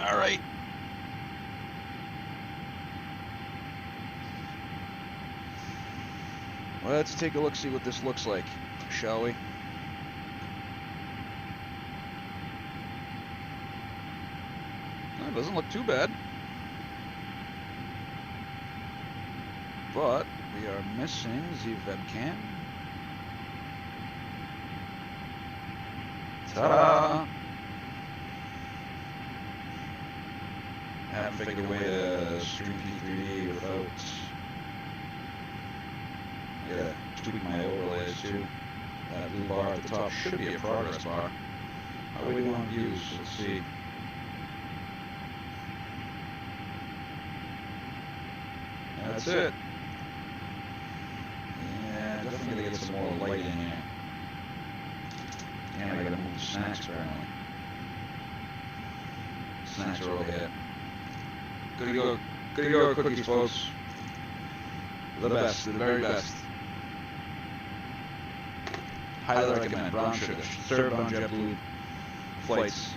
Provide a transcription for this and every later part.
Alright. Let's take a look, see what this looks like, shall we? That doesn't look too bad. But we are missing the webcam. Ta-da! Haven't figured a way to stream P3D without... Yeah, tweak my overlays too. That blue bar at the top should be a progress bar. How do we do on views? Let's see. Yeah, that's it. Yeah, definitely gotta get some more light in here. And I gotta move the snacks apparently. Snacks are over here. Gotta go cookies, folks. The best, the very best. Highly recommend brown sugar, served on JetBlue flights.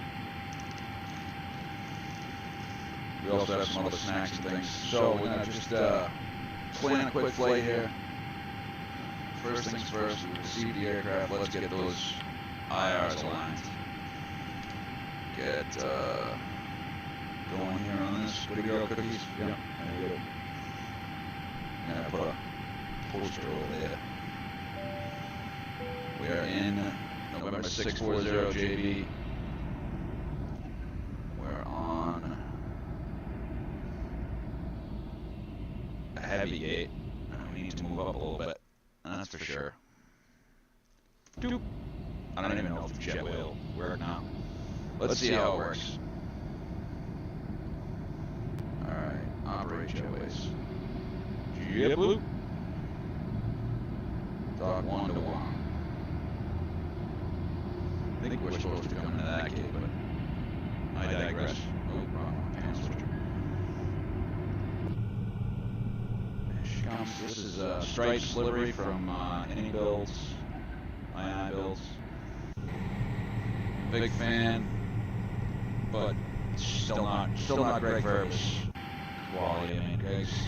We also have some other snacks and things. So we're gonna just plan a quick flight here. First things first, we receive the aircraft. Let's get those IRs aligned. Get going here on this. Good to go, cookies. Yep, there you go. I'm gonna put a poster over there. We are in November 640 JB. We're on a heavy gate. We need to move up a little bit. That's for sure. Doop. I don't even know if the jet will work now. Let's see how it works. Alright, operate jetways. JetBlue. Dock 1 to 1. I think we're supposed to come into that gate, but I digress. Oh, wrong panel switcher. There she comes. This is Stripes livery from any builds, II builds. Big fan, but still not Greg Verb's quality. I mean,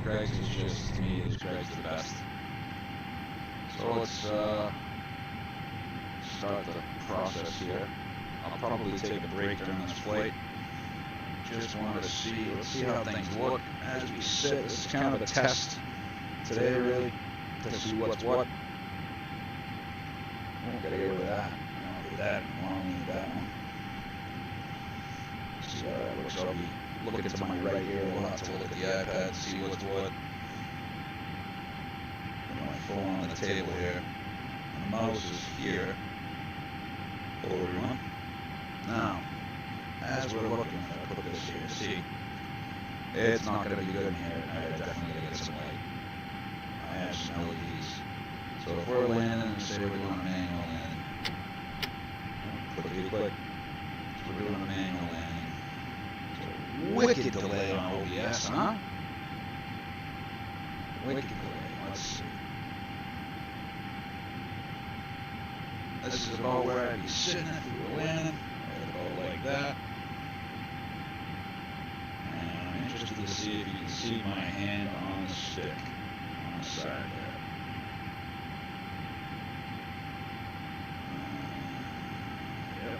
Greg's is just, to me, Greg's the best. So let's start the process here. I'll probably take a break during this flight. Just wanted to see, let's see how things look as we sit. This is kind of a test today, really, to see what's what. Oh, gotta get rid of that. Get that one, need that one. See how that looks. I'll be looking to my right here. We'll have to look at the iPad, see what's what. Put my phone on the table here. And the mouse is here. Hello everyone. Now, as we're looking, if I put this here, see, it's not going to be good in here. I definitely got to get some light. I have some LEDs. So if we're landing and say we're doing a manual landing, quickly click, so we're doing a manual landing. So wicked delay on OBS, huh? Wicked delay. Let's see. This is about where I'd be sitting if we were landing, right about like that. And I'm interested to see if you can see my hand on the stick, on the side there. Yep.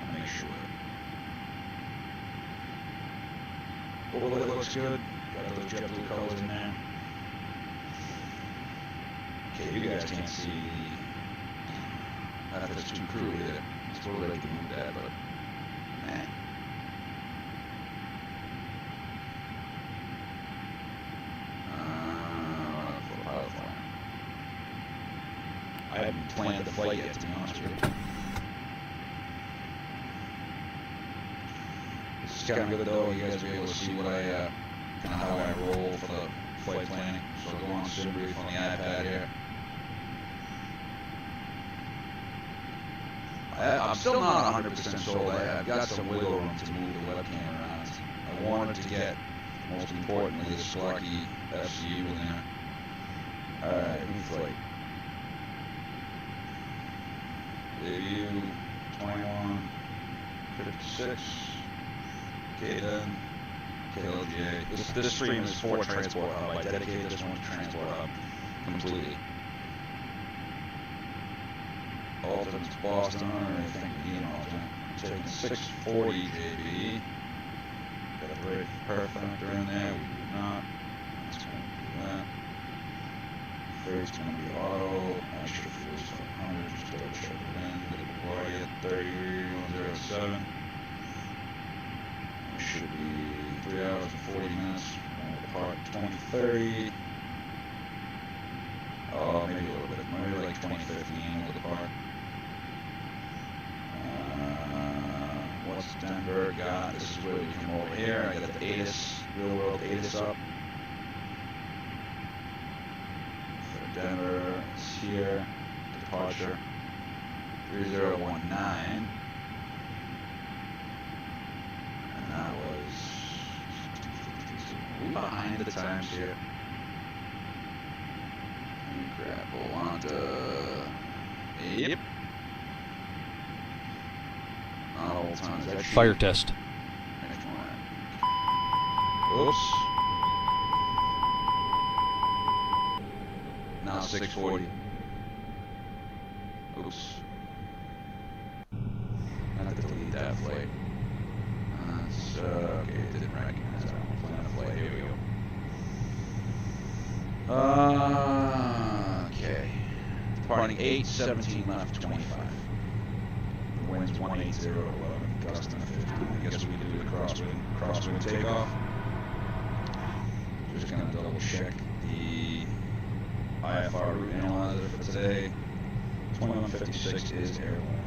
I'll make sure. Overlay looks good. Got those JetBlue colors in there. Okay, you guys can't see the... That's too crude either. It's totally like to move that, but... Man. For pilot flying. I haven't planned the flight yet, to be honest with you. This is kind of good though, you guys will be able to see what I, kind of how I roll for the flight planning. So I'll go on SimBrief on the iPad here. I'm still not 100% sold. I've got some wiggle room to move the webcam around. I wanted to get, most importantly, the Sparky FCU in there. Alright, new flight. Debut 21 2156 Kden-Klga. This stream is for Transport Hub. I dedicated this one to Transport Hub completely. Alternates Boston, I think we need an alternate. I'm taking 640 JB. Got a brake per factor in there. We do not. That's going to do that. Freight's going to be auto. Extra fuel's 500. Just double check it in. LaGuardia 3107. It should be 3 hours and 40 minutes. Park 2030. Oh, maybe a little bit. Maybe like 2015 with the park. What's Denver got? This is where we come over here. I got the ATIS, real world ATIS up. For Denver, it's here. Departure 3019. And that was. Are we behind the times here? Grapple onto. Yep. All times. Fire test. Oops. Now 640. Oops. I have to delete that flight. That's okay. It didn't recognize that one. Plan a flight. Here we go. Okay. Departing 8:17 left 25. The wind's 180.11, gusting 15. I guess we do the crosswind takeoff. Just gonna double check the IFR route analyzer for today. 2156 is airborne.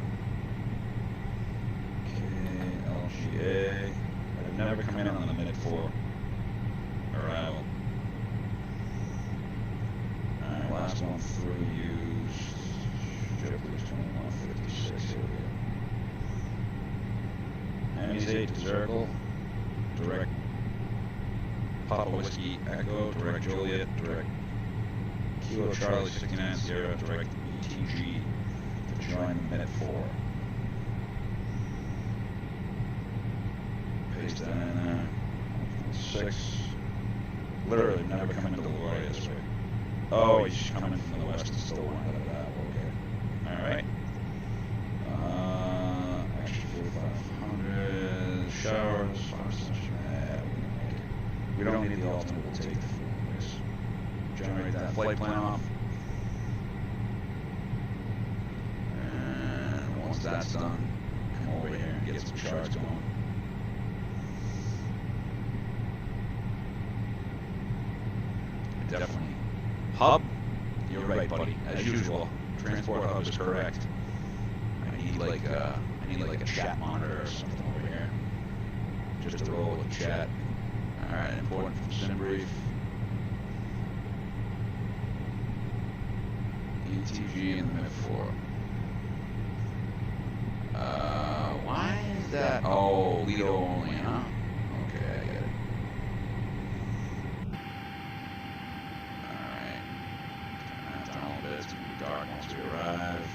Okay, LGA. I've never come in on the mid-4 arrival. Last one through used Jbu2156. Here we go. Emmy's 8 to Zirkle. Direct Papa Whiskey Echo. Direct Juliet. Direct Kilo Charlie 69 Sierra. Direct ETG to join the mid-4. Paste that in there. 6. Literally never come into LaGuardia this way. Oh, he's coming from the west and still one out of that. Okay. Alright. Extra 4500. Showers. We don't need the alternate. We'll take the fuel. Please. Generate that flight plan off. And once that's done, come over here and get some charts going. Definitely. Hub, you're right, buddy. As usual, Transport Hub is correct. I need like a chat monitor or something over here, just to roll with chat. All right, important from SimBrief. ETG in the mid-4. Why is that? Oh, Lido only, huh? Okay, I get it. It's going to be dark once we arrive.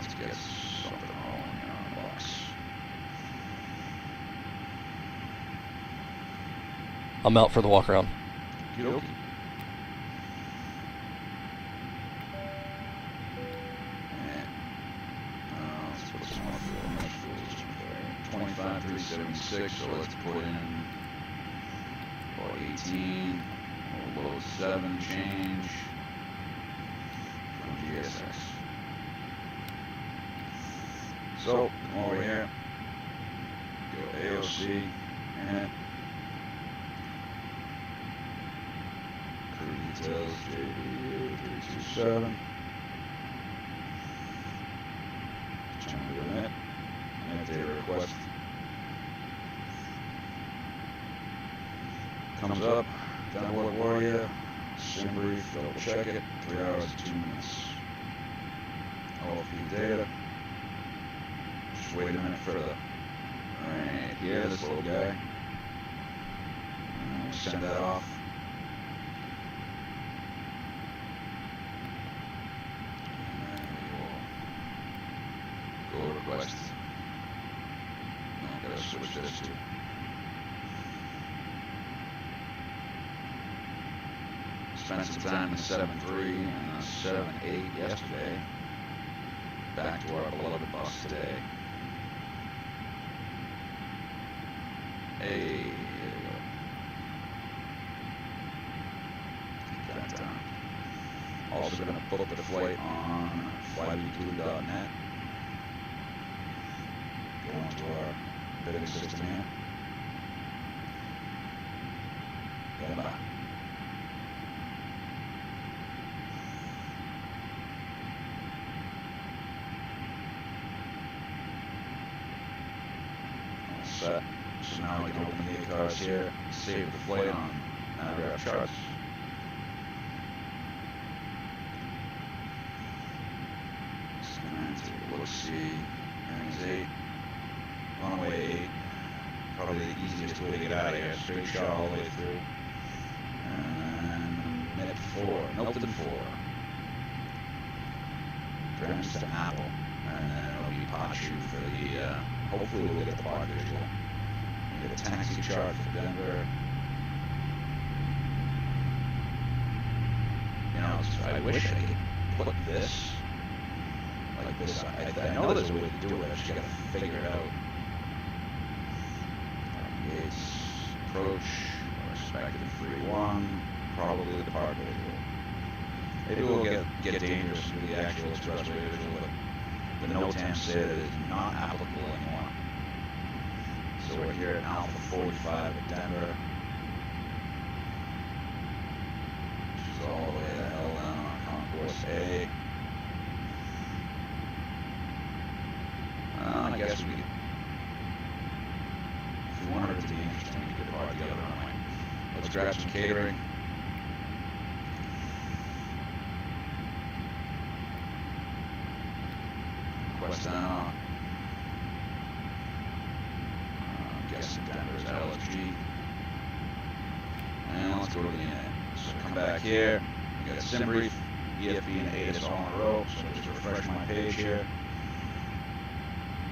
Let's get something rolling here on the box. I'm out for the walk around. Okey-dokey. Let's put some more fuel. How much fuel is this? 25,376, so let's put in 18, we'll load 7 change from GSX. So, come over here, go AOC, and crew details, Jbu2156 Determine the event, and data request. Comes up, downboard warrior, SimBrief, double check it, 3 hours and 2 minutes. OFP data. Just wait a minute for the, right here, this little guy. And we'll send that off. And then we will Northwest. No, gotta switch this to. Spent some time in the 7.3 and the 7.8 yesterday. Back to our beloved bus today. Hey, there you go. Keep that down. Also going to book the flight on Jbu2156 Go into our bidding system here. Bye. All set. So now we can open the cars here, save the flight on Navigraph charts. Just gonna take a look, see, earnings 8, runway 8, probably the easiest way to get out of here, straight shot all the way through, and then minute 4, Milton 4, turns to Apple, and then it'll be Pachu for the, hopefully we'll get the pod visual. Get a taxi chart for Denver. You know, I wish I could put this like this. I know there's a way to do it. I just gotta figure it out. Gates approach, expected in 3-1, probably the park visual. Maybe we'll get dangerous with the actual expressway visual, but the NOTAM said it is not applicable anymore. So we're here at Alpha 45 at Denver. Which is all the way to hell down on Concourse A. I guess we could, if we wanted it to be interesting, we could park the other runway. Let's grab some catering. Quest down. Guessing Denver's LSG. And let's go to the end. So come back here. We got SimBrief, EFB, and ATIS all in a row. So just refresh my page here.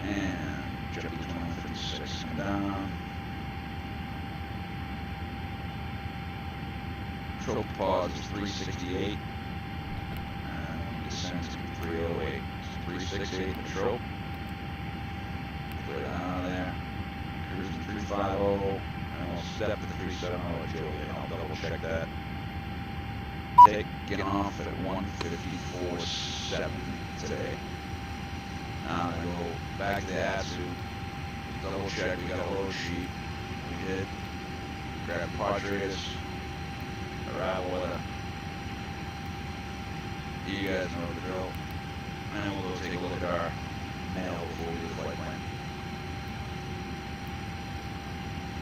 And Jbu2156 come down. Trope pause is 368. And we descend to 308. So 368 the trope. Put it out of there. Cruising 350, and we'll step to the 370 at Joey, I'll double check that. Getting off at 154.7 today. Now I'm going to go back to the ATSU, double check, we got a load sheet, we did. Grab Padres, arrival weather. You guys know the drill. And then we'll go take a look at our mail before we do the flight plan.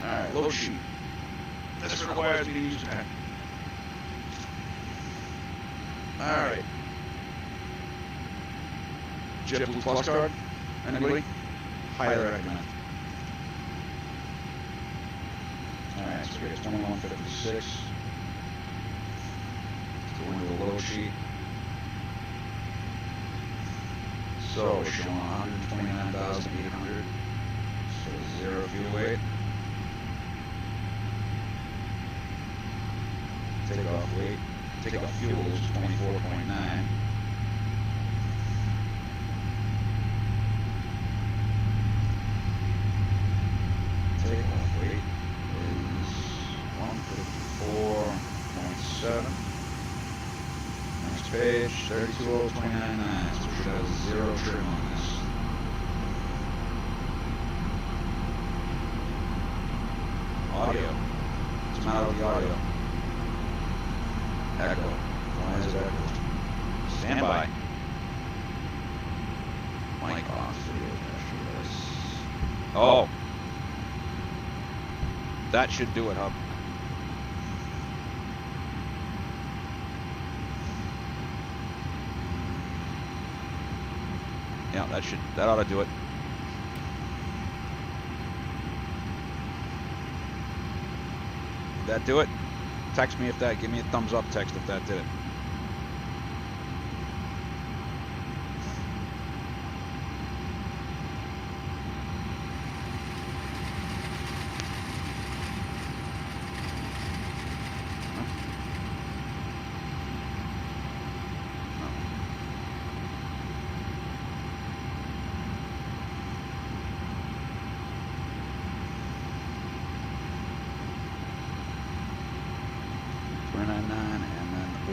Alright, load sheet. This requires me to use that. Alright. JetBlue Plus card? Anybody? Highly recommend. Alright, so we got 2156. Go into the load sheet. So we're showing 129,800. So 0 fuel weight. Takeoff weight, takeoff fuel is 24.9. Takeoff weight is 154.7. Next page, 32.29, so we should have 0 trim on this. Audio. What's the matter with the audio? Echo. Why is it echo? Stand by. Mic off. Oh. That should do it, Hub. Yeah, that ought to do it. Did that do it? Text me if that, give me a thumbs up text if that did it.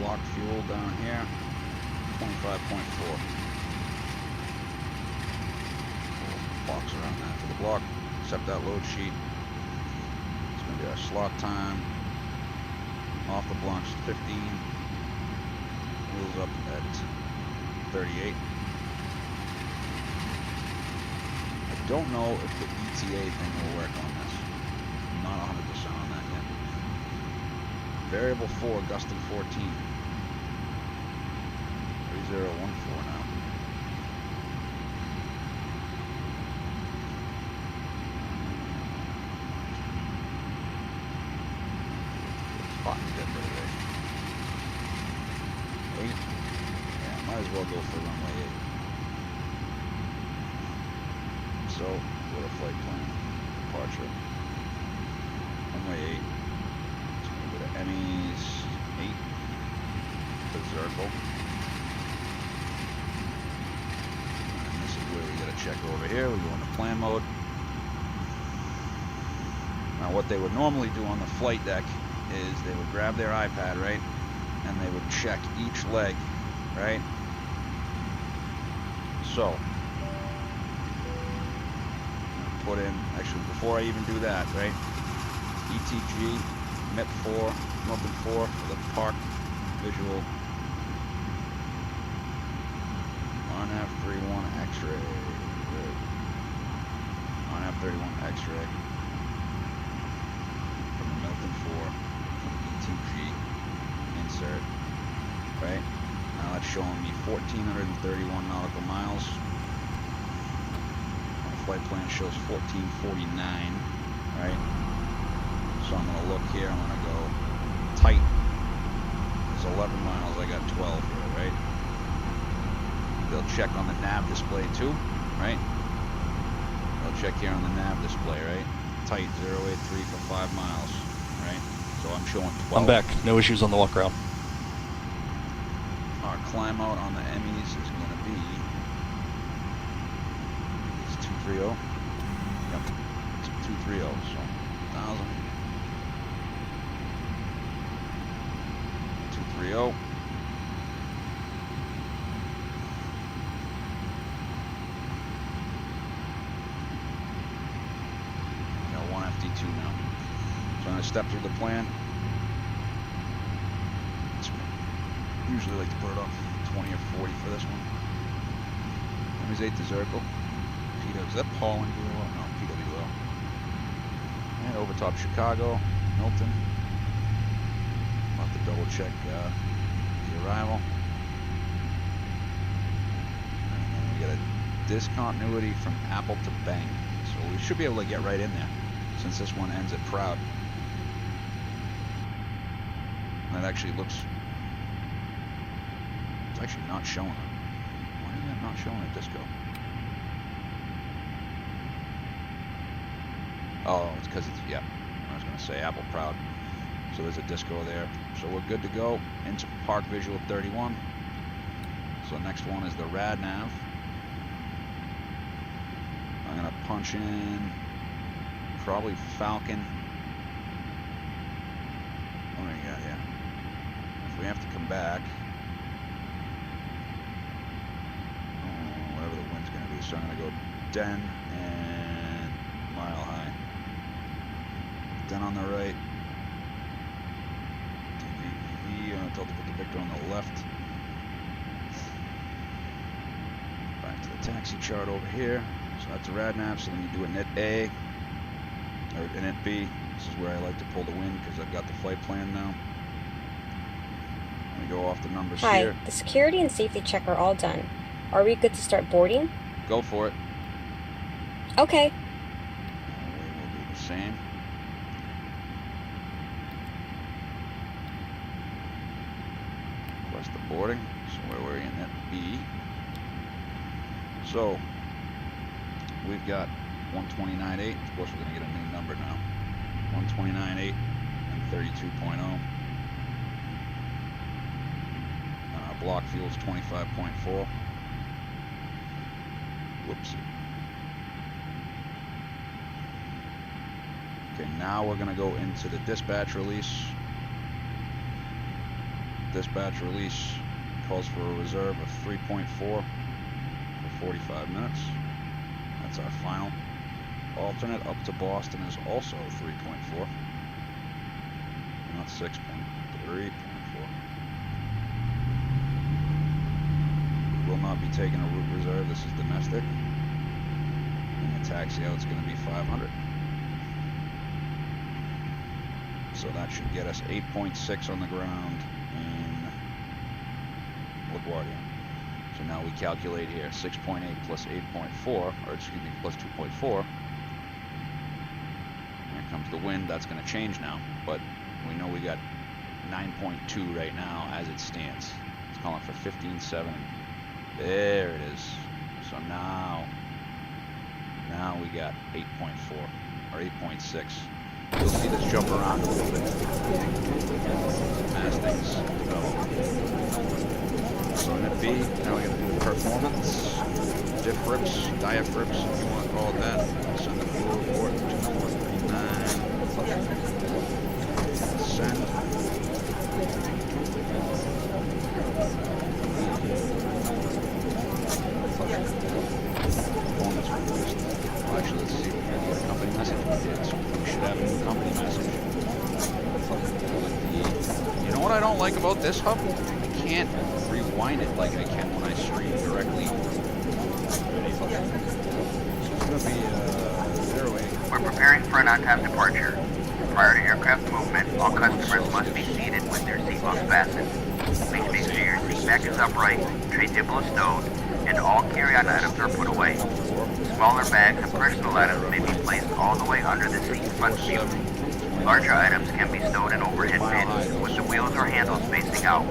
block fuel down here, 25.4. Box around that for the block. Accept that load sheet. It's going to be our slot time. Off the blocks 15. Wheels up at 38. I don't know if the ETA thing will work on this. I'm not 100% on that yet. Variable 4, Gustin 14. 3014 now. It's hot and dead today. 8. Yeah, might as well go for runway 8. So, what a flight plan. Departure. Runway 8. It's going to go to Emmys 8. To Circle. And this is where we get a check over here. We go into plan mode. Now what they would normally do on the flight deck is they would grab their iPad, right? And they would check each leg, right? So, put in, actually before I even do that, right? ETG, MIP4, Milton 4 for the park visual. RNAV 31 X-ray. RNAV 31 X-ray. From the Milton 4, from ETG, insert. Right? Now that's showing me 1,431 nautical miles. My flight plan shows 1,449, right? So I'm going to look here, I'm going to go tight. It's 11 miles, I got 12 here, right? They'll check on the nav display too, right? They'll check here on the nav display, right? Tight 083 for 5 miles, right? So I'm showing 12. I'm back. No issues on the walk around. Our climb out on the Emmys is going to be, it's 230. Yep, it's 230, so 1,000. 230. Got 1FD2 now. So I'm going to step through the plan. Usually like to put it off 20 or 40 for this one. Emmys 8 to Zirkle. PW, is that Paul and PWO? No, PWO. And Overtop Chicago, Milton. I'll have to double check the arrival. And then we get a discontinuity from Apple to Bang. So we should be able to get right in there since this one ends at Proud. And that actually looks, it's actually not showing it. Why is that not showing a disco? Oh, it's because it's, yeah, I was going to say Apple Proud. So there's a disco there. So we're good to go into Park Visual 31. So next one is the rad nav. I'm going to punch in probably Falcon. What do we got here? If we have to come back, whatever the wind's going to be. So I'm going to go Den and Mile High. Den on the right. I'm going to tell to put the Victor on the left. Back to the taxi chart over here. So that's a rad nav. So then you do a net A or a net B. This is where I like to pull the wind because I've got the flight plan now. Let me go off the numbers here. Hi, the security and safety check are all done. Are we good to start boarding? Go for it. Okay. We'll do the same. Request the boarding. So where we're in net B. So we've got 129.8. Of course, we're going to get a new number now. 129.8 and 32.0. And our block fuel is 25.4. Whoopsie. Okay, now we're going to go into the dispatch release. Dispatch release calls for a reserve of 3.4 for 45 minutes. That's our final. Alternate up to Boston is also 3.4. Not 6.3.4. We will not be taking a route reserve. This is domestic. And the taxi out is going to be 500. So that should get us 8.6 on the ground in LaGuardia. So now we calculate here 6.8 plus 8.4, or excuse me, plus 2.4. Here comes the wind. That's going to change now, but we know we got 9.2 right now as it stands. It's calling for 15.7. There it is. So now we got 8.4 or 8.6. You'll see this jump around a little bit as things develop. So in it B, now we got to do the performance, diff rips, diaph rips, if you want to call it that. Send the fuel report 2439. Send. Performance request. Well, actually, let's see. We got a company message. We did, so we should have a new company message. You know what I don't like about this hub? I can't rewind it like I can when I stream directly. So it's going to be 08. We're preparing for an on-time departure. Prior to aircraft movement, all customers must be seated with their seatbelts fastened. Please make sure your seat back is upright, tray table is stowed, and all carry-on items are put away. Smaller bags and personal items may be placed all the way under the seat front view. Larger items can be stowed in overhead bins with the wheels or handles facing out.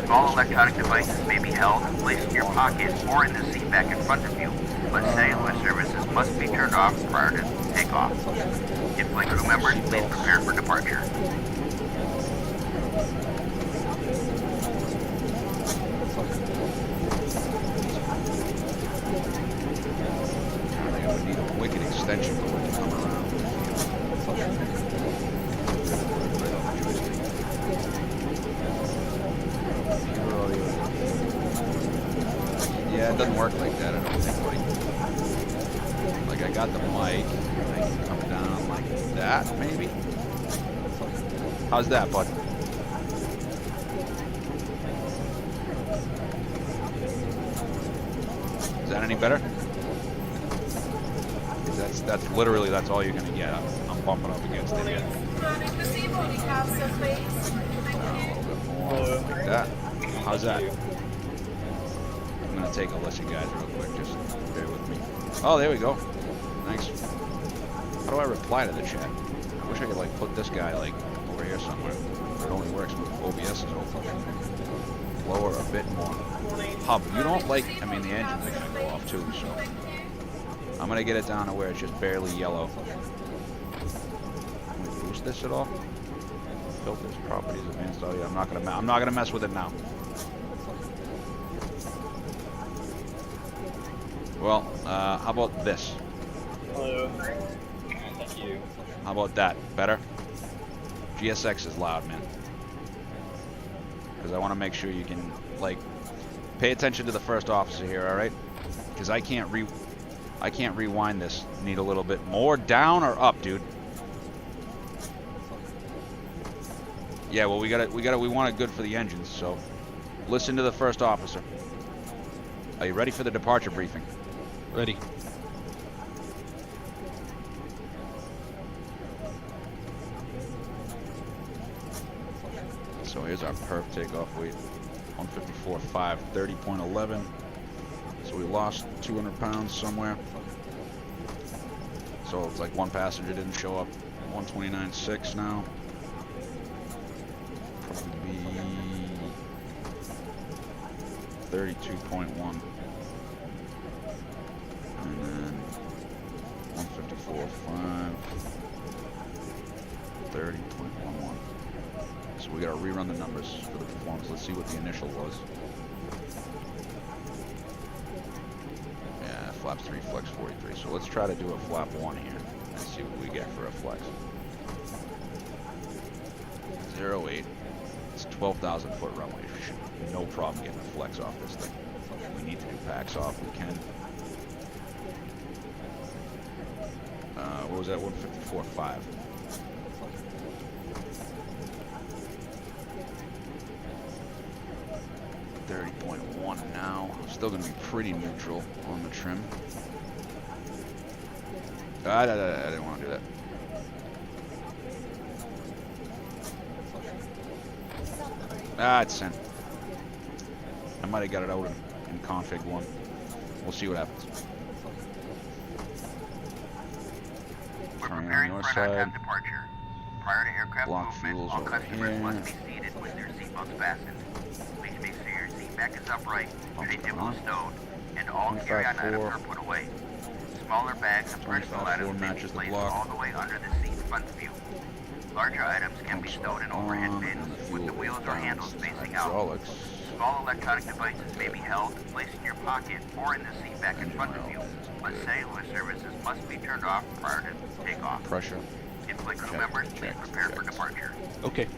Small electronic devices may be held and placed in your pocket or in the seat back in front of you, but cellular services must be turned off prior to takeoff. In-flight crew members, please prepare for departure. I think I would need a wicked extension cord to come around. Yeah, it doesn't work like that, I don't think. Like I got the mic, and I can come down like that, maybe? How's that, bud? Is that any better? That's literally, that's all you're gonna get. I'm bumping up against it again. A little bit more like that. How's that? I'm gonna take a listen, guys, real quick. Just bear with me. Oh, there we go. Nice. How do I reply to the chat? I wish I could like put this guy like over here somewhere. It only works with OBS is open. Lower a bit more. Hub. You don't like. I mean, the engines are gonna go off too, so. I'm gonna get it down to where it's just barely yellow. Can we boost this at all? Filters, properties, advanced audio. I'm not gonna mess with it now. Well, how about this? Hello. Thank you. How about that? Better? GSX is loud, man. Because I want to make sure you can like pay attention to the first officer here, all right? Because I can't rewind this. Need a little bit more down or up, dude. Yeah, well, we want it good for the engines, so listen to the first officer. Are you ready for the departure briefing? Ready. So here's our perf takeoff weight. 154.5, 30.11. So we lost 200 pounds somewhere. So it's like one passenger didn't show up. 129.6 now. Probably be 32.1. And then 154.5. 30.11. So we gotta rerun the numbers for the performance. Let's see what the initial was. Yeah, flaps 3, flex 43. So let's try to do a flap 1 here and see what we get for a flex. 08. It's a 12,000 foot runway. Should no problem getting a flex off this thing. If we need to do packs off, we can. What was that? 154.5. .1 now. Still going to be pretty neutral on the trim. I didn't want to do that. It's sent. I might have got it out in config 1. We'll see what happens. We're Turning on preparing your for an side. on-time departure. Prior to aircraft Block movement, fuels all over customers here. must be seated with their seatbelts fastened. Please make sure your seat back is upright, Pumps tray coming table on. is stowed, and all carry-on 25.4. items are put away. Smaller bags and personal 25.4 items may be matches the placed block. all the way under the seat front view. Larger items can be Pumps stowed in are overhead on, bins and the with the fuel wheels is or handles balanced. facing out. Hydraulics. Small electronic devices may be held, placed in your pocket, or in the seat back in Engine front of oil you, is but good. cellular services must be turned off prior to takeoff. Pressure. In-flight crew Check, members, please check, prepare for check. departure. Okay.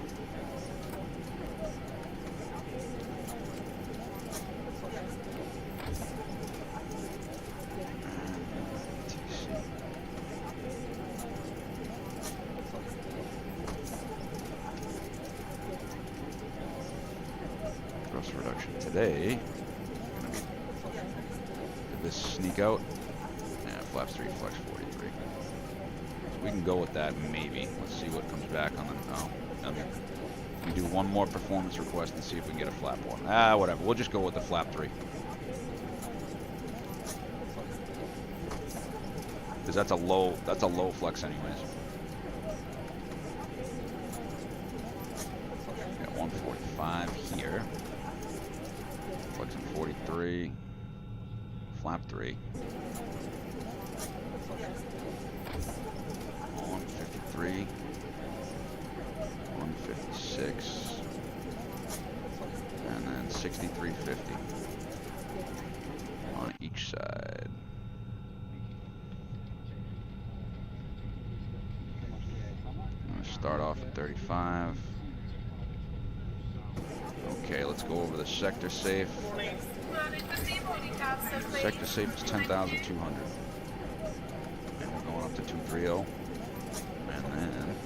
Thrust reduction today. Did this sneak out? Yeah, flaps 3, flex 43. So we can go with that maybe. Let's see what comes back on the. Oh, I mean, we do one more performance request and see if we can get a flap 1. Whatever. We'll just go with the flap 3. Because that's a low flex anyways. Got 145 here. Flexing 43. Flap 3. 153. 156. And then 6350 on each side. I'm gonna start off at 35. Okay, let's go over the sector safe. Sector safe is 10,200. And we're going up to 230. And then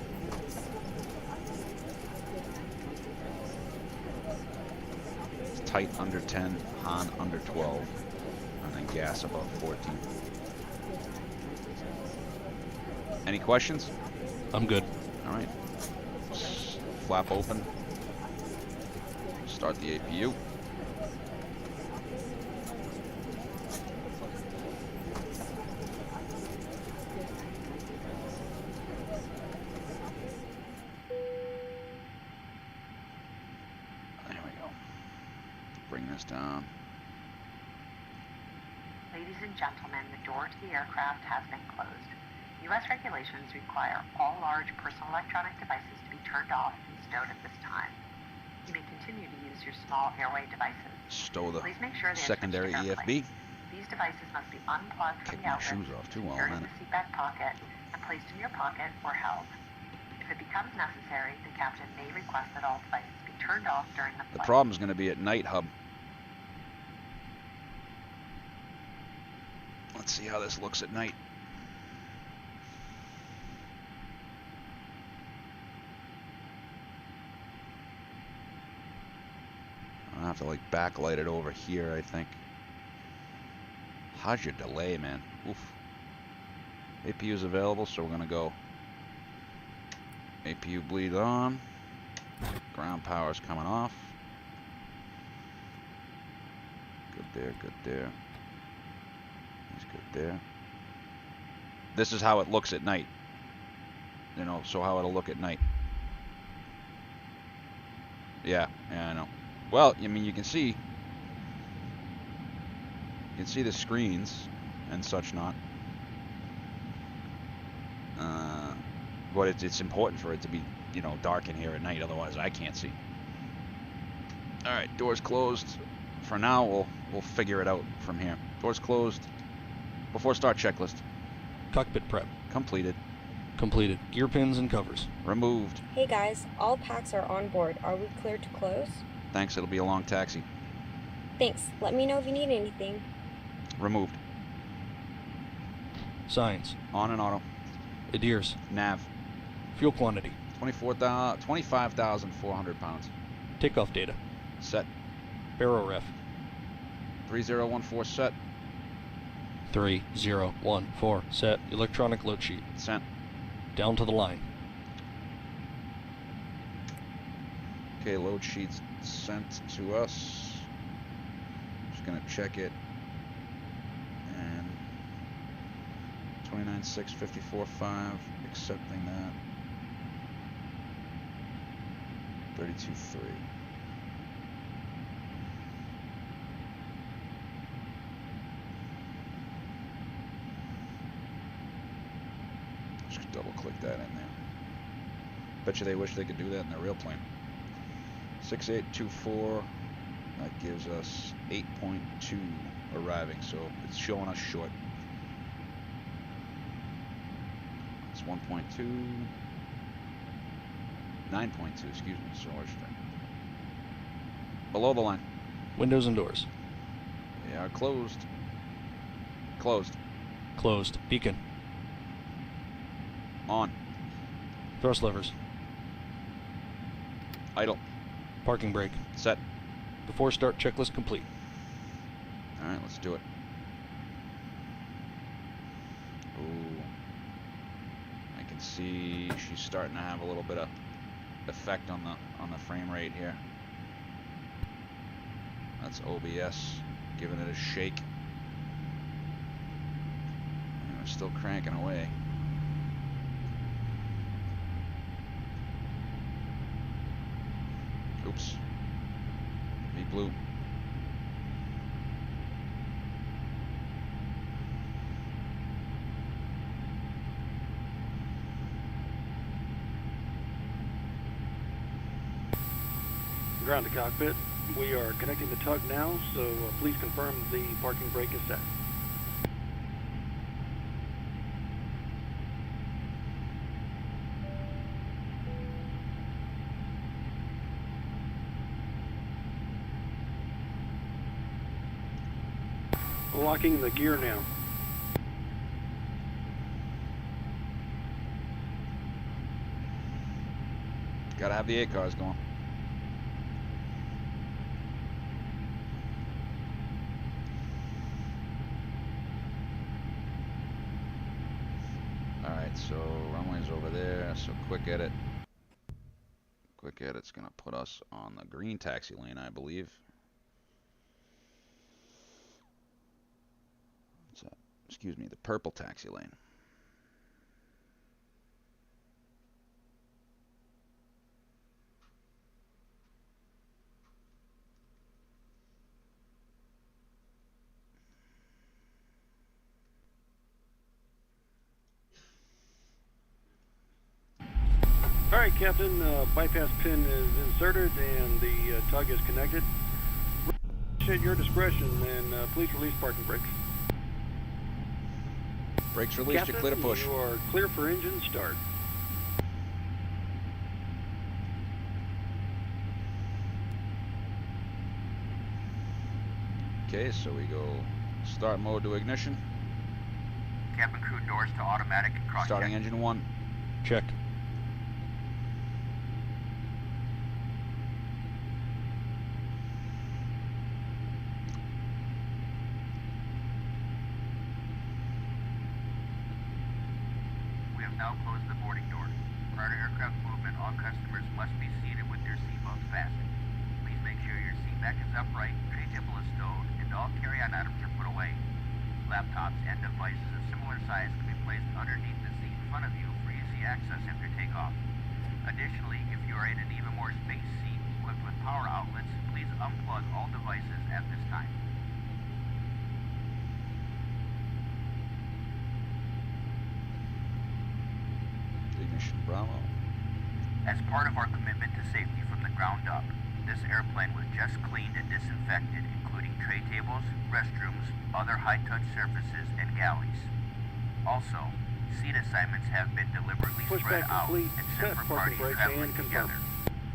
it's tight under 10, Han under 12, and then gas above 14. Any questions? I'm good. All right. Flap open. Start the APU. There we go. Bring this down. Ladies and gentlemen, the door to the aircraft has been closed. U.S. regulations require all large personal electronic devices to be turned off and stowed at this time. You may continue to use your small airway devices. Stow the Please make sure they are secondary switched to EFB. airplane. These devices must be unplugged Kick from the my outlet, shoes off too while secured I'm in in the it. seatback pocket, and placed in your pocket or held. If it becomes necessary, the captain may request that all devices be turned off during the The flight. problem's going to be at night, hub. Let's see how this looks at night. I'll have to like backlight it over here, I think. How's your delay, man? Oof. APU's available, so we're gonna go. APU bleed on. Ground power's coming off. Good there, good there. He's good there. This is how it looks at night. You know, so how it'll look at night. Yeah, I know. Well, I mean, you can see the screens and such not. But it's important for it to be, you know, dark in here at night. Otherwise, I can't see. All right, doors closed. For now, we'll figure it out from here. Doors closed. Before start checklist Cockpit prep. completed. Completed. Gear pins and covers. Removed. Hey guys, all packs are on board. Are we clear to close? Thanks, it'll be a long taxi. Thanks. Let me know if you need anything. Removed. Signs. On and auto. Adheres. Nav. Fuel quantity. 25,400 pounds. Takeoff data. Set. Barrel ref. 3014 set. 3014 set. Electronic load sheet. Sent. Down to the line. Okay, load sheets sent to us. Just gonna check it. And 29.654.5, accepting that. 32.3. Just double click that in there. Bet you they wish they could do that in their real plane. 6824, that gives us 8.2 arriving, so it's showing us short. It's 1.2, 9.2, excuse me, so much. Below the line. Windows and doors. They are closed. Closed. Closed. Beacon. On. Thrust levers. Idle. Parking brake. Set. Before start checklist complete. Alright, let's do it. Ooh. I can see she's starting to have a little bit of effect on the frame rate here. That's OBS giving it a shake. And we're still cranking away. Oops. He blew. Ground to cockpit. We are connecting the tug now, so please confirm the parking brake is set. Locking the gear now. Gotta have the 8 cars going. Alright, so runway's over there, so quick edit. Quick edit's gonna put us on the green taxi lane, I believe. What's that? Excuse me, the purple taxi lane. All right, Captain, bypass pin is inserted and the tug is connected. At your discretion, and please release parking brakes. Brakes released, Captain, you're clear to push. You are clear for engine start. Okay, so we go start mode to ignition. Cabin crew doors to automatic and cross Starting check. engine 1. Check. We have now closed the boarding door. Prior to aircraft movement, all customers must be seated with their seatbelts fastened. Please make sure your seat back is upright, tray table is stowed, and all carry-on items are put away. Laptops and devices of similar size can be placed underneath the seat in front of you for easy access after takeoff. Additionally, if you are in an even more space seat equipped with power outlets, please unplug all devices at this time. Ignition Bravo. As part of our commitment to safety from the ground up, this airplane was just cleaned and disinfected, including tray tables, restrooms, other high-touch surfaces, and galleys. Also, Seat assignments have been deliberately spread Pushback out complete. and Set sent for parking parties brake traveling and confirm. together.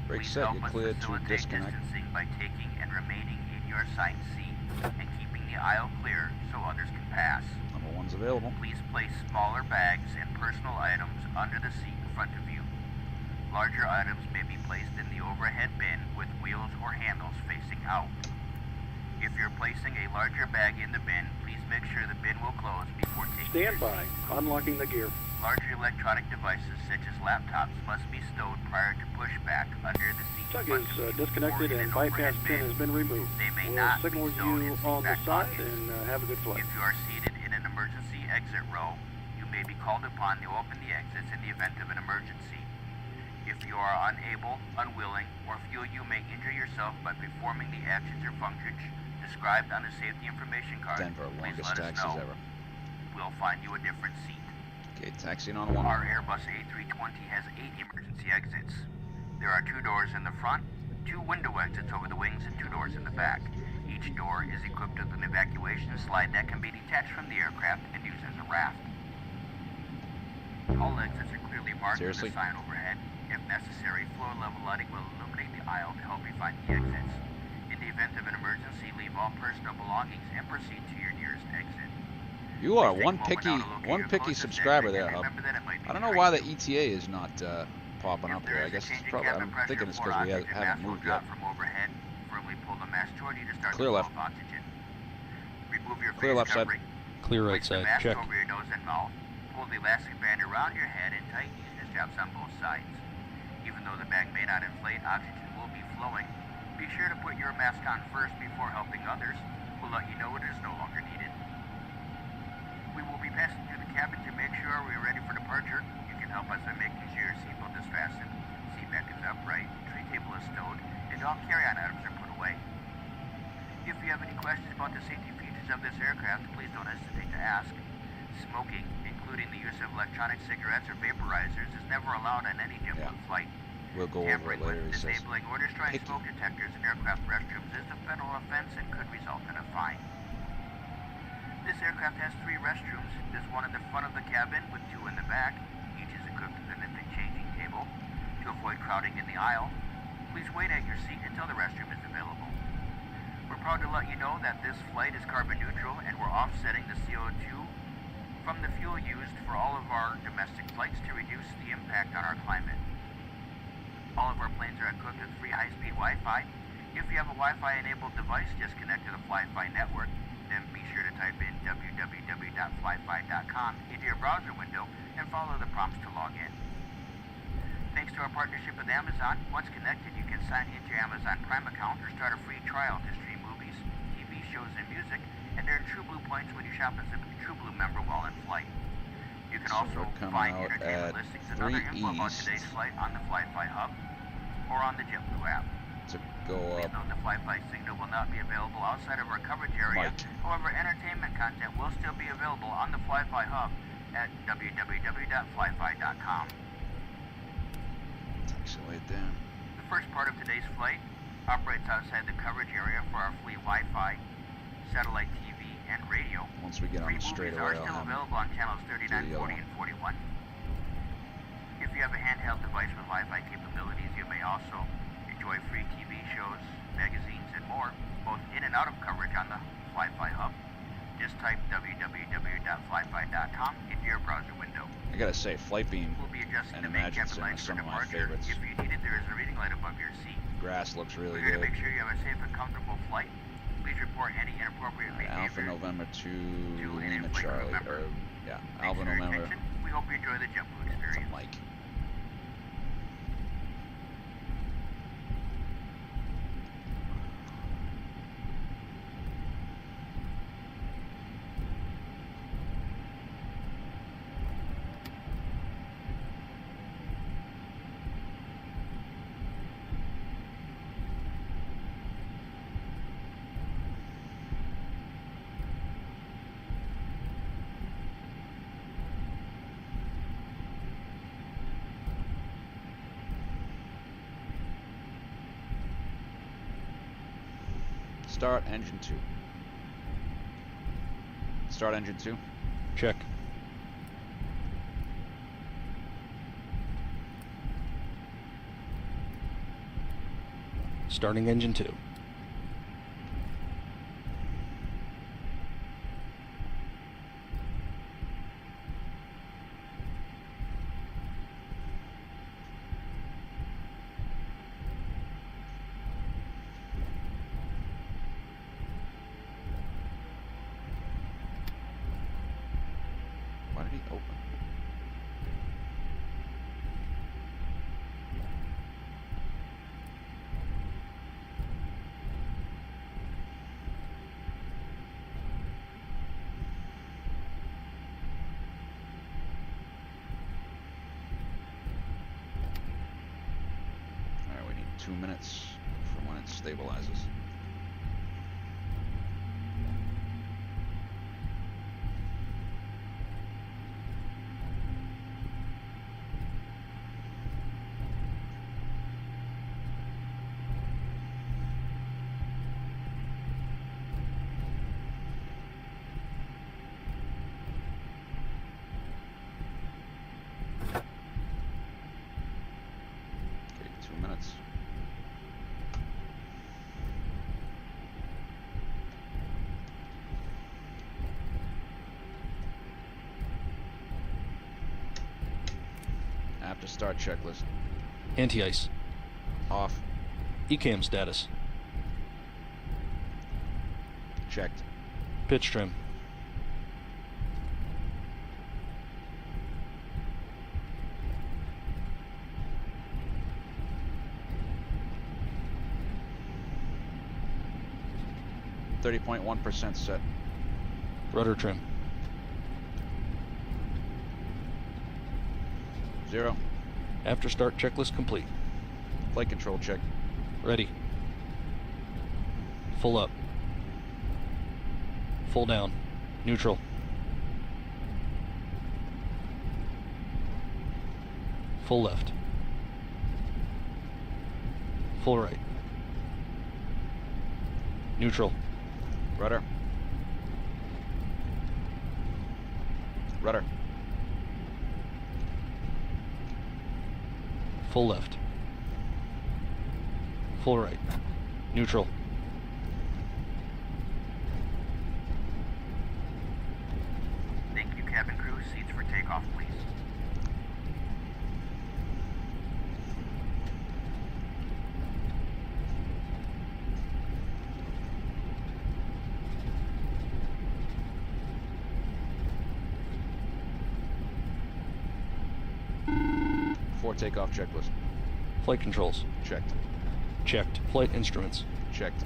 Brake Please set, help you're us cleared to facilitate disconnect. distancing by taking and remaining in your assigned seat and keeping the aisle clear so others can pass. Number 1's available. Please place smaller bags and personal items under the seat in front of you. Larger items may be placed in the overhead bin with wheels or handles facing out. If you're placing a larger bag in the bin, please make sure the bin will close before taking Stand your by. seat. Unlocking the gear. Larger electronic devices such as laptops must be stowed prior to pushback under the seat. Tug in front is of you disconnected or in and an bypass overhead pin bin. has been removed. They may We'll not signal be stowed you in on the seat side back pockets. and have a good flight. If you are seated in an emergency exit row, you may be called upon to open the exits in the event of an emergency. If you are unable, unwilling, or feel you may injure yourself by performing the actions or functions described on the safety information card, Denver, please longest let us taxis know. ever. We'll find you a different seat. Okay, taxiing on 1. Our Airbus A320 has 8 emergency exits. There are 2 doors in the front, 2 window exits over the wings, and 2 doors in the back. Each door is equipped with an evacuation slide that can be detached from the aircraft and used as a raft. All exits are clearly marked Seriously? with a sign overhead. If necessary, floor level lighting will illuminate the aisle to help you find the exits. In the event of an emergency, leave all personal belongings and proceed to your nearest exit. You are Please take a one moment picky, now to locate one your picky closest subscriber exit there, and Hub. remember that it might be I don't know behind why the you. ETA is not popping If up there here. I is a guess change it's in probably. cabin I'm pressure thinking it's for because we oxygen haven't mask will moved drop yet. from overhead. Firmly pull the mask toward you to start Clear the left. flow of oxygen. Remove your Clear face left side. covering. Clear right Place the side. mask Check. over your nose and mouth. Pull the elastic band around your head and tighten using the straps on both sides. Even though the bag may not inflate, oxygen will be flowing. Be sure to put your mask on first before helping others. We'll let you know it is no longer needed. We will be passing through the cabin to make sure we are ready for departure. You can help us by making sure your seatbelt is fastened, seat back is upright, tray table is stowed, and all carry-on items are put away. If you have any questions about the safety features of this aircraft, please don't hesitate to ask. Smoking, including the use of electronic cigarettes or vaporizers, is never allowed on any JetBlue flight. We'll go over Tampering it later. with, He says. disabling, or destroying Picky. smoke detectors in aircraft restrooms is a federal offense and could result in a fine. This aircraft has 3 restrooms. There's one in the front of the cabin with 2 in the back. Each is equipped with an infant changing table. To avoid crowding in the aisle, please wait at your seat until the restroom is available. We're proud to let you know that this flight is carbon neutral and we're offsetting the CO2 from the fuel used for all of our domestic flights to reduce the impact on our climate. All of our planes are equipped with free high-speed Wi-Fi. If you have a Wi-Fi enabled device, just connect to the FlyFi network. Then be sure to type in www.flyfi.com into your browser window and follow the prompts to log in. Thanks to our partnership with Amazon, once connected, you can sign into your Amazon Prime account or start a free trial to stream movies, TV shows, and music, and earn TrueBlue points when you shop as a TrueBlue member while in flight. You can So also we're coming find out entertainment at listings and other 3 info about East. today's flight on the FlyFi Hub or on the JetBlue app. To go Please up. note the FlyFi signal will not be available outside of our coverage area. Mike. However, entertainment content will still be available on the FlyFi Hub at www.flyfi.com. Taxi laid down. The first part of today's flight operates outside the coverage area for our free Wi-Fi, satellite TV, and radio. Once we get on Free the movies straightaway, are I'll still have available on channels 39, the 40, and 41. If you have a handheld device with Wi-Fi capabilities, you may also enjoy free TV shows, magazines, and more, both in and out of coverage on the FlyFi Hub. Just type www.flyfi.com into your browser window. I gotta say, Flight Beam We'll be adjusting and the main Imagine cabin Sim lights is for some of my departure. favorites. If you need it, there is a reading light above your seat. Grass looks really We're here to good. make sure you have a safe and comfortable flight. Please report any inappropriate Alpha behavior November to to an Lima inflict crew Charlie. member. Or, yeah, Thanks Alpha for your November attention. We hope you enjoy the JetBlue to experience. Mike. Start engine 2. Start engine 2. Check. Starting engine 2. Why did he open? Alright, we need 2 minutes from when it stabilizes. Okay, 2 minutes. After start checklist. Anti-ice. Off. ECAM status. Checked. Pitch trim. %30.1% set. Rudder trim. 0. After start checklist complete. Flight control check. Ready. Full up. Full down. Neutral. Full left. Full right. Neutral. Rudder. Rudder. Full left. Full right. Neutral. Thank you, cabin crew. Seats for takeoff, please. Before takeoff checklist. Flight controls. Checked. Checked. Flight instruments. Checked.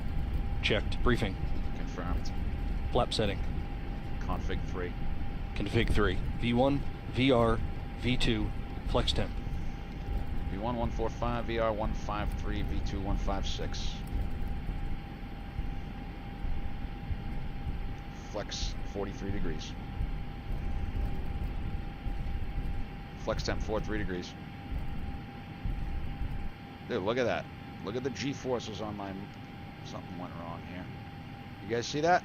Checked. Briefing. Confirmed. Flap setting. Config 3. Config 3. V1, VR, V2, flex temp. V1145, VR153, V2156. Flex 43 degrees. Flex temp 43 degrees. Dude, look at that. Look at the G-forces on my... Something went wrong here. You guys see that?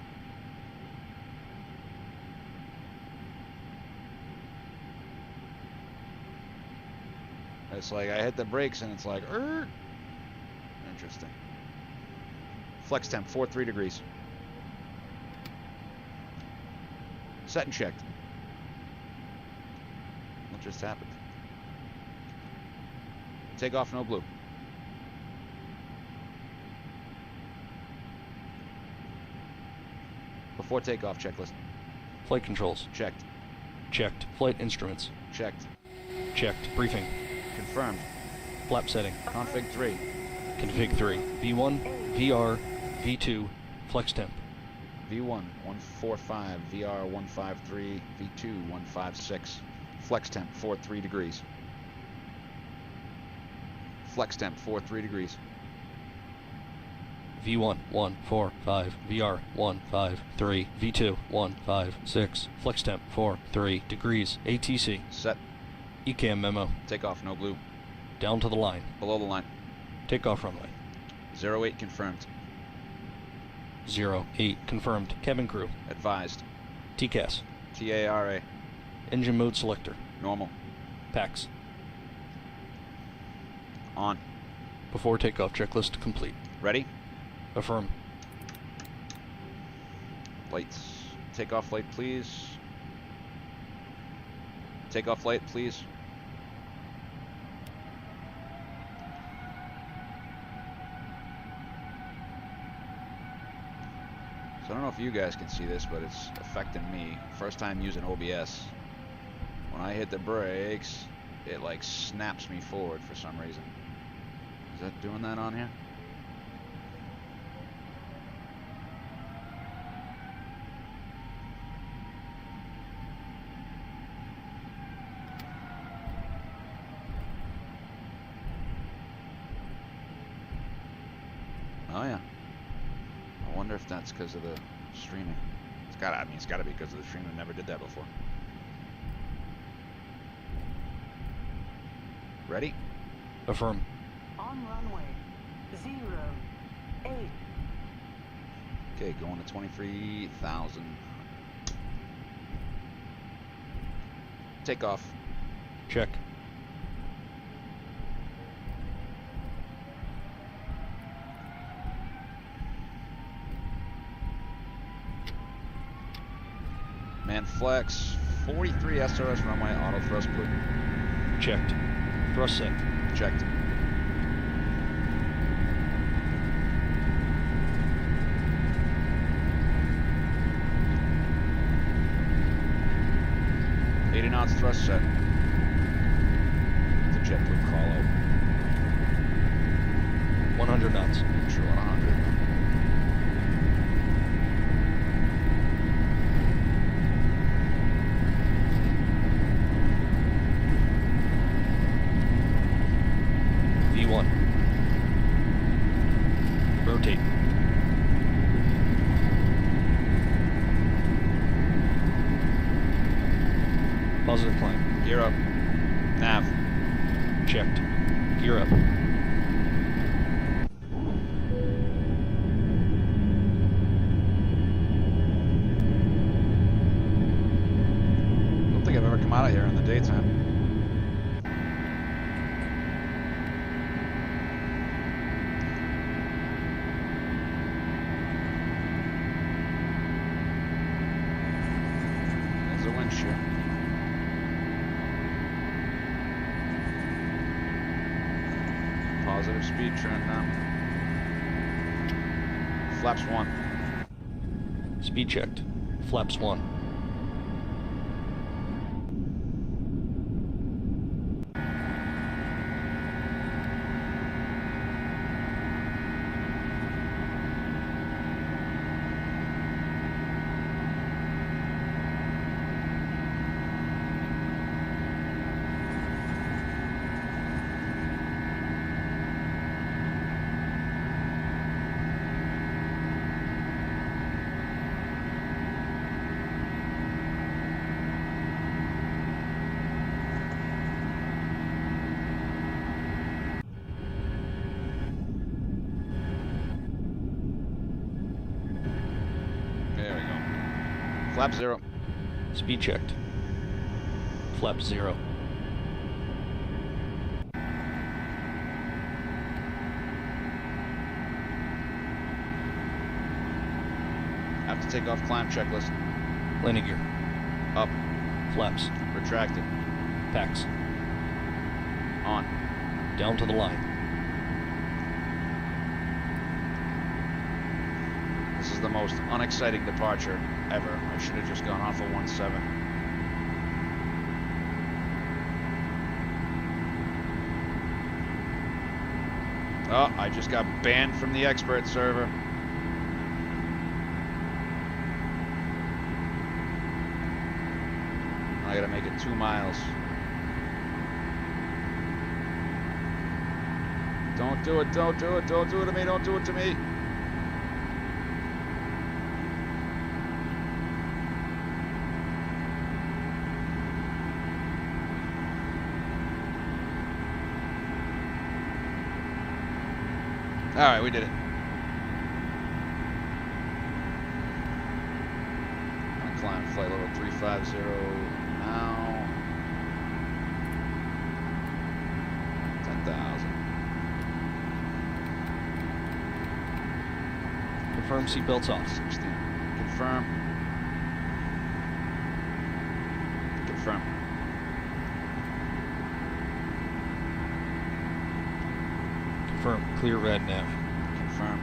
It's like I hit the brakes and it's like, Interesting. Flex temp 43 degrees. Set and checked. What just happened? Take off, no blue. Before takeoff checklist. Flight controls. Checked. Checked. Flight instruments. Checked. Checked. Briefing. Confirmed. Flap setting. Config 3. Config 3. V1, VR, V2, flex temp. V1145, VR153, V2156. Flex temp 43 degrees. Flex temp 43 degrees. V1, 1, 4, 5, VR, 1, 5, 3, V2, 1, 5, 6, flex temp, 4, 3 degrees, ATC, Set. ECAM memo, Takeoff, no blue. down to the line, Below the line. takeoff runway, 08 confirmed. 08 confirmed, cabin crew, Advised. TCAS, TARA. engine mode selector, Normal. PAX, On. before takeoff checklist complete. Ready? Affirm. Lights. Takeoff light, please. Takeoff light, please. So I don't know if you guys can see this, but it's affecting me. First time using OBS. When I hit the brakes, it like snaps me forward for some reason. Is that doing that on here? Oh yeah. I wonder if that's because of the streaming. It's gotta, I mean, it's gotta be because of the streaming. Never did that before. Ready? Affirm. On runway 08. Okay, going to 23,000. Takeoff. Check. Man flex. 43 SRS runway auto thrust put. Checked. Thrust set. Checked. knots thrust set. The JetBlue call out. 100 knots. Sure, 100. V1. Rotate. Positive climb. Gear up. Nav. Checked. Gear up. Don't think I've ever come out of here in the daytime. There's a wind shear. Positive speed trend now. Flaps 1. Speed checked. Flaps 1. Flap 0. Speed checked. Flap 0. Have to take off climb checklist. Landing gear. Up. Flaps. Retracted. Packs. On. Down to the line. This is the most unexciting departure ever. I should have just gone off of 1.7. Oh, I just got banned from the expert server. I gotta make it 2 miles. Don't do it, don't do it, don't do it to me, don't do it to me. All right, we did it. I'm gonna climb flight level 350 now. 10,000. Confirm seatbelts off. 16. Confirm. Confirm. Confirm. Clear red nav. Confirm.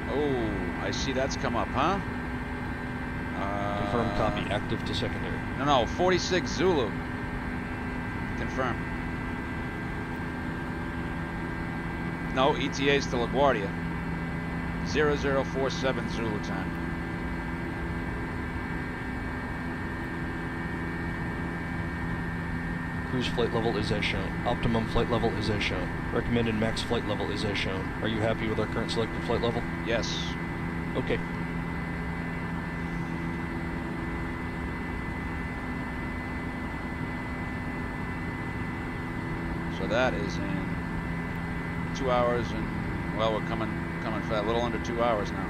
Oh, I see that's come up, huh? Confirm copy. Active to secondary. No, 46 Zulu. Confirm. No, ETA's to LaGuardia. 0047 Zulu time. Cruise flight level is as shown. Optimum flight level is as shown. Recommended max flight level is as shown. Are you happy with our current selected flight level? Yes. Okay. So that is in 2 hours and, well, we're coming for a little under 2 hours now.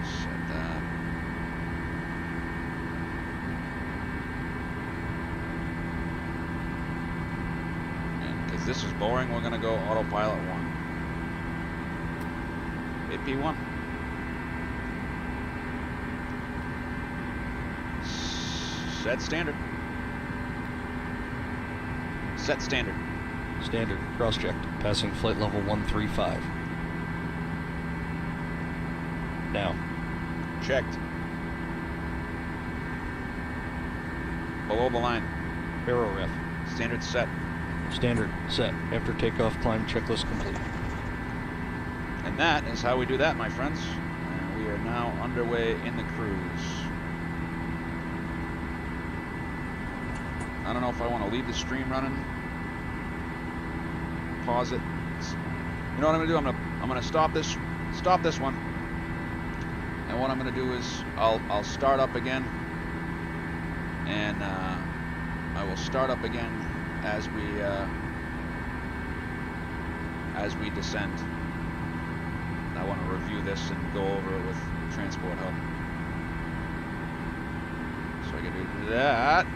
Set that. And because this is boring, we're gonna go autopilot 1. AP1. Set standard. Set standard. Standard. Cross-checked. Passing flight level 135. Now. Checked. Below the line. Barrow ref. Standard set. Standard. Set. After takeoff, climb checklist complete. And that is how we do that, my friends. And we are now underway in the cruise. I don't know if I want to leave the stream running. Pause it. You know what I'm gonna do? I'm gonna stop this one. And what I'm gonna do is I'll start up again. And I will start up again as we descend. I want to review this and go over it with Transport Hub. So I can do that.